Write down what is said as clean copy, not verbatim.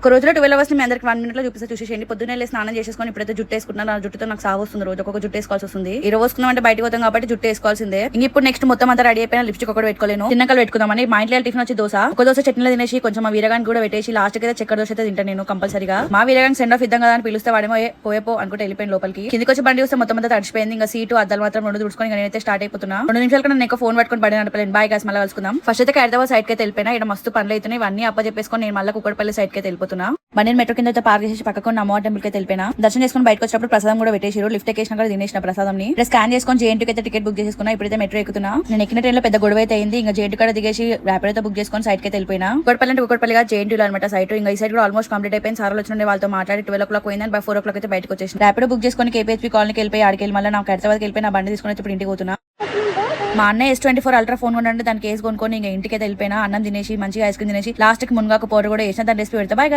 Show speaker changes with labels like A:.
A: ఒక రోజులో 12 అవర్స్ మీ అందరికి 1 minute లో చూపిస్తే చూసేయండి. పొద్దున్నే వెళ్ళి స్నానం చేసేసుకొని ఇప్పుడైతే జుట్టు వేసుకుంటున్నా. నా జుట్టుతో నాకు సాగు వస్తుంది. రోజు ఒక్కొక్క జుట్టు వేసుకోవాల్సి వస్తుంది. ఈ రోజు వేసుకున్నాం అంటే బయటకు పోతాం కాబట్టి జుట్టు వేసుకోవాల్సిందే. ఇంక ఇప్పుడు నెక్స్ట్ మొత్తం అంతా రెడీ అయిపోయినా లిప్స్టిక్ ఒకటి పెట్టుకోలేను. చిన్నకలు పెట్టుకుందామని మా ఇంట్లో టిఫిన్ వచ్చి దోశ. ఒక దోశ చట్నీలో తినేసి కొంచెం మా వీరగానికి కూడా పెట్టేసి లాస్ట్ కి చక్కెర దోశ అయితే తింటాను నేను కంపల్సరీగా. మా వీరగానికి సెండ్ ఆఫ్ ఇద్దాం కదా అని పిలిస్తే వాడేమో పోయేపో అనుకుంటే వెళ్ళిపోయిన లోపలికి. కిందికి వచ్చి బండి చూస్తే మొత్తం అంతా తడిచిపోయింది. ఇంకా సీటు అద్దాలు మాత్రం రెండు తుడుచుకొని నేనైతే స్టార్ట్ అయిపోతున్నా. 2 నిమిషాల కన్నా నేను ఫోన్ పట్టుకొని బండి నడపలేను. బాయ్ గాస్, మళ్ళీ కలుసుకుందాం. ఫస్ట్ అయితే హైదరాబాద్ సైడ్ కి వెళ్ళిపోయినా. ఇక్కడ మస్తు పనులు అవుతున్నాయి. ఇవన్నీ అప్ప చెప్పేసుకొని నేను మళ్ళీ కుక్కడపల్లి సైడ్ కి వెళ్ళిపోతున్నా. బండిని మెట్రో కింద పార్క్ చేసి పక్కకు అమ్మవారి టెంపుల్ కి వెళ్ళిపోయినా. దర్శనం చేసుకుని బయటకు వచ్చినప్పుడు ప్రసాదం కూడా పెట్టేసారు. లిఫ్ట్ ఎక్కేసిన కూడా తినేసిన ప్రసాదం ని స్కాన్ చేసుకొని జేఎన్టీకి అయితే టికెట్ బుక్ చేసుకున్నా. ఇప్పుడైతే మెట్రో ఎక్కుతున్నా. నేను ఎక్కిన ట్రైన్ లో పెద్ద గొడవ అయితే అయింది. ఇంకా జేఎన్టీ కూడా దిగేసి ర్యాపిడ్ అయితే బుక్ చేసుకొని సైడ్ కి వెళ్ళిపోయినా. కుక్కడపల్లి అంటే కుక్కడపల్లిగా జేఎన్టీలో అనమాట సైట్. ఇంకా ఈ సైడ్ కూడా ఆల్మోస్ట్ కంప్లీట్ అయిపోయింది. సార్లు వచ్చిన వాళ్ళతో మాట్లాడి 12 o'clock పోయిందని బై 4 o'clock అయితే బయటకు వచ్చేసి ర్యాపిడ్ బుక్ చేసుకొని కేపీహెచ్పీ కాలనీకి వెళ్ళిపోయి ఆడికి వెళ్ళి మళ్ళీ నాకు హైదరాబాద్కి వెళ్ళిపోయి నా బండి తీసుకుని ఇప్పుడు ఇంటికి పోతున్నా. మా అన్నయ్య S24 అల్ట్రా ఫోన్ కొనంటే దానికి కేసు కొనుక్కొని ఇంకా ఇంటికి అయితే వెళ్ళిపోయినా. అన్నం తినేసి మంచిగా ఐస్ క్రీమ్ తినేసి లాస్ట్ కి మునగాకు పౌడర్ కూడా వేసిన దాని రెసిపీ పెడతా. బాయ్.